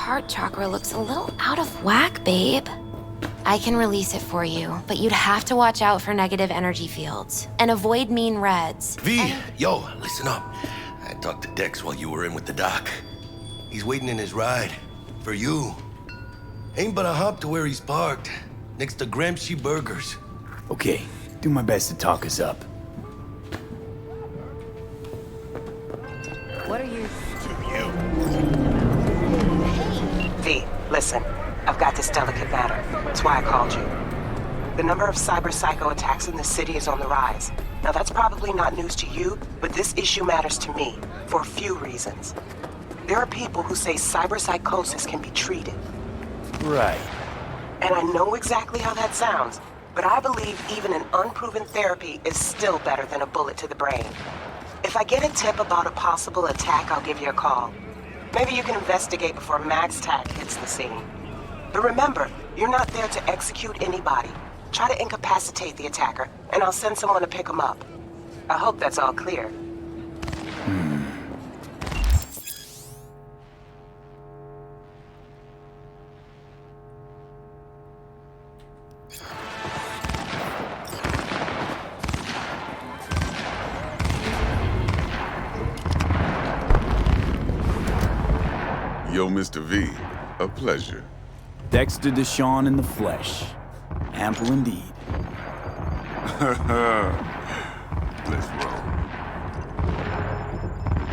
Heart chakra looks a little out of whack, babe. I can release it for you, but you'd have to watch out for negative energy fields and avoid mean reds. V, yo, listen up. I talked to Dex while you were in with the doc. He's waiting in his ride. For you. Ain't but a hop to where he's parked. Next to Gramsci Burgers. Okay, do my best to talk us up. What are you... V, listen. I've got this delicate matter. That's why I called you. The number of cyber-psycho attacks in the city is on the rise. Now that's probably not news to you, but this issue matters to me for a few reasons. There are people who say cyberpsychosis can be treated. Right. And I know exactly how that sounds, but I believe even an unproven therapy is still better than a bullet to the brain. If I get a tip about a possible attack, I'll give you a call. Maybe you can investigate before MaxTac hits the scene. But remember, you're not there to execute anybody. Try to incapacitate the attacker, and I'll send someone to pick him up. I hope that's all clear. Yo, Mr. V, a pleasure. Dexter Deshawn in the flesh. Ample indeed. Let's roll.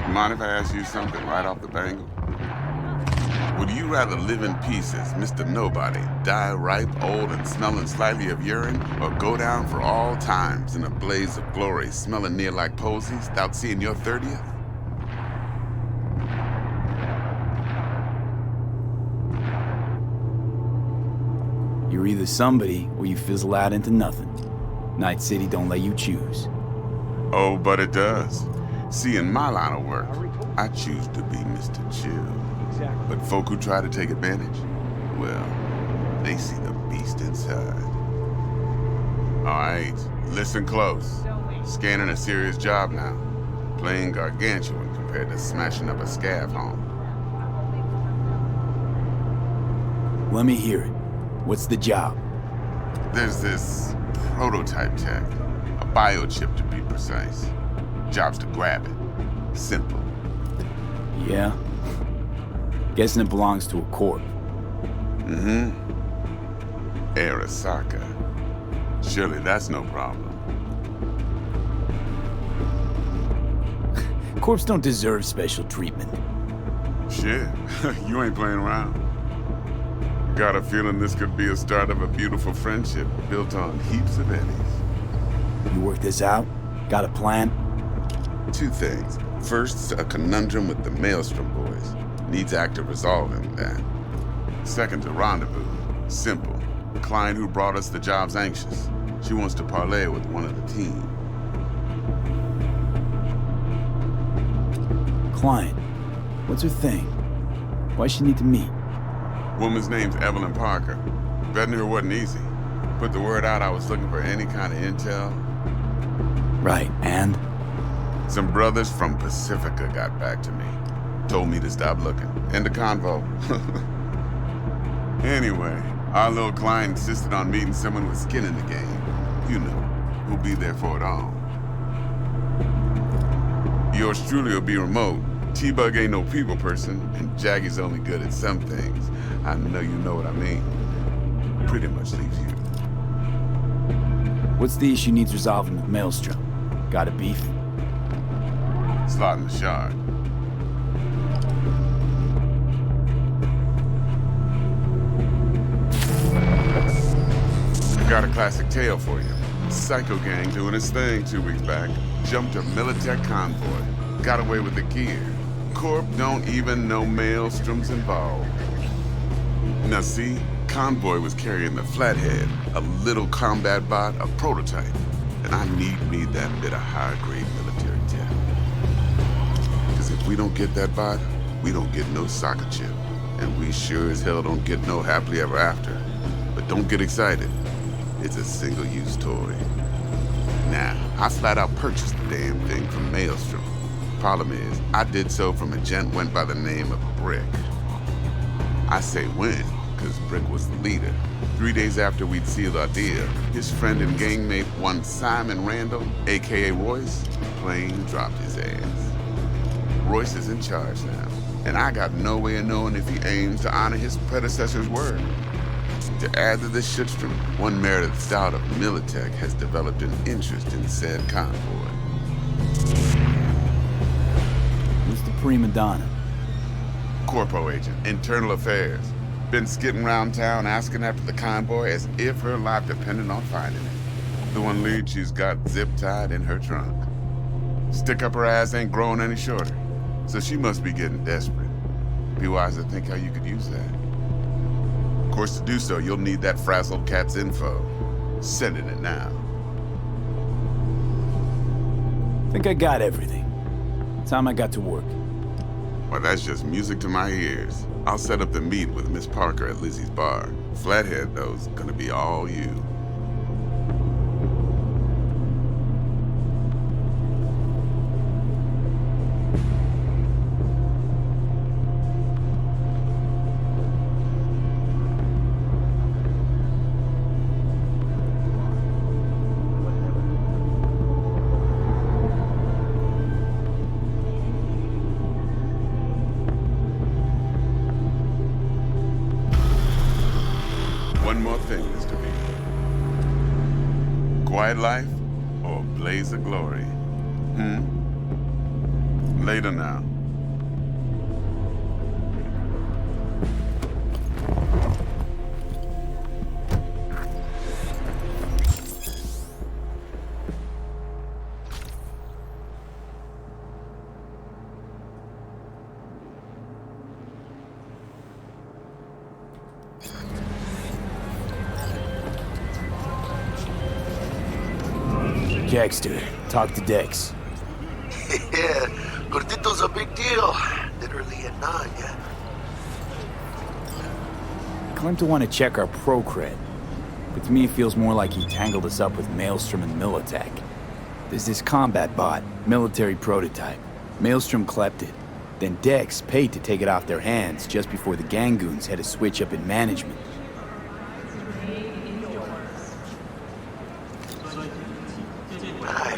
Mind if I ask you something right off the bangle? Would you rather live in peace as Mr. Nobody, die ripe, old, and smelling slightly of urine, or go down for all times in a blaze of glory, smelling near like posies, without seeing your 30th? You're either somebody, or you fizzle out into nothing. Night City don't let you choose. Oh, but it does. See, in my line of work, I choose to be Mr. Chill. But folk who try to take advantage, well, they see the beast inside. All right, listen close. Scanning a serious job now. Playing gargantuan compared to smashing up a scav home. Let me hear it. What's the job? There's this prototype tech, a biochip to be precise. Job's to grab it. Simple. Yeah? Guessing it belongs to a corp. Mm-hmm. Arasaka. Surely that's no problem. Corps don't deserve special treatment. Shit, you ain't playing around. Got a feeling this could be a start of a beautiful friendship built on heaps of eddies. You work this out? Got a plan? Two things. First, a conundrum with the Maelstrom boys. Needs active resolving that. Second, a rendezvous. Simple. The client who brought us the job's anxious. She wants to parlay with one of the team. Client. What's her thing? Why she need to meet? Woman's name's Evelyn Parker. Vetting her wasn't easy. Put the word out I was looking for any kind of intel. Right, and? Some brothers from Pacifica got back to me. Told me to stop looking. End of convo. Anyway, our little client insisted on meeting someone with skin in the game. You know, who'll be there for it all. Yours truly will be remote. T-Bug ain't no people person, and Jaggy's only good at some things. I know you know what I mean. Pretty much leaves you. What's the issue needs resolving with Maelstrom? Got a beef? Slot in the shard. Got a classic tale for you. Psycho gang doing its thing 2 weeks back. Jumped a Militech convoy. Got away with the gear. Corp don't even know Maelstrom's involved. Now see, convoy was carrying the Flathead, a little combat bot, a prototype. And and I need me that bit of high-grade military tech. Because if we don't get that bot, we don't get no soccer chip. And we sure as hell don't get no happily ever after. But don't get excited. It's a single-use toy. Now, I flat out purchased the damn thing from Maelstrom. Problem is, I did so from a gent went by the name of Brick. I say when, because Brick was the leader. 3 days after we'd sealed our deal, his friend and gangmate, one Simon Randall, aka Royce, plain dropped his ass. Royce is in charge now, and I got no way of knowing if he aims to honor his predecessor's word. To add to this shitstorm, one Meredith Stout of Militech has developed an interest in said convoy. Who's the prima donna? Corpo agent, internal affairs. Been skidding around town asking after the convoy as if her life depended on finding it. The one lead she's got zip-tied in her trunk. Stick up her ass ain't growing any shorter, so she must be getting desperate. Be wise to think how you could use that. Of course, to do so, you'll need that frazzled cat's info. Sending it now. Think I got everything. Time I got to work. Well, that's just music to my ears. I'll set up the meet with Miss Parker at Lizzie's bar. Flathead, though's gonna be all you. One more thing, Mr. B. Quiet life or blaze of glory? Later now. Dexter, talk to Dex. Yeah, Gordito's a big deal. Literally a none, yeah. Claimed to want to check our pro cred, but to me it feels more like he tangled us up with Maelstrom and Militech. There's this combat bot, military prototype. Maelstrom clept it. Then Dex paid to take it off their hands just before the Gangoons had a switch up in management.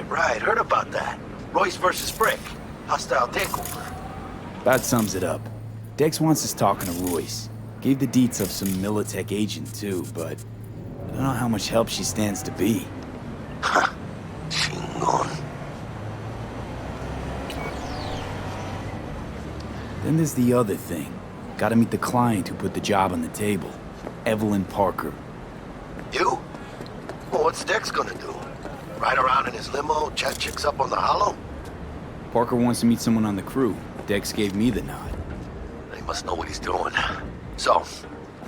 Right, heard about that. Royce versus Brick. Hostile takeover. That sums it up. Dex wants us talking to Royce. Gave the deets of some Militech agent too, but I don't know how much help she stands to be. Ha! Chingon. Then there's the other thing. Gotta meet the client who put the job on the table. Evelyn Parker. You? Well, what's Dex gonna do? Ride around in his limo, chat chicks up on the hollow? Parker wants to meet someone on the crew. Dex gave me the nod. He must know what he's doing. So,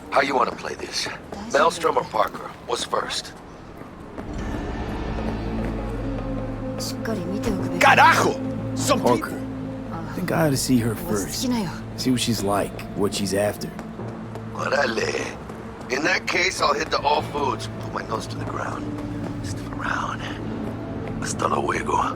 how you want to play this? Maelstrom or Parker? What's first? Carajo! Some Parker. I think I ought to see her first. See what she's like, what she's after. Orale. In that case, I'll hit the all foods. Put my nose to the ground. Stick around. Hasta luego.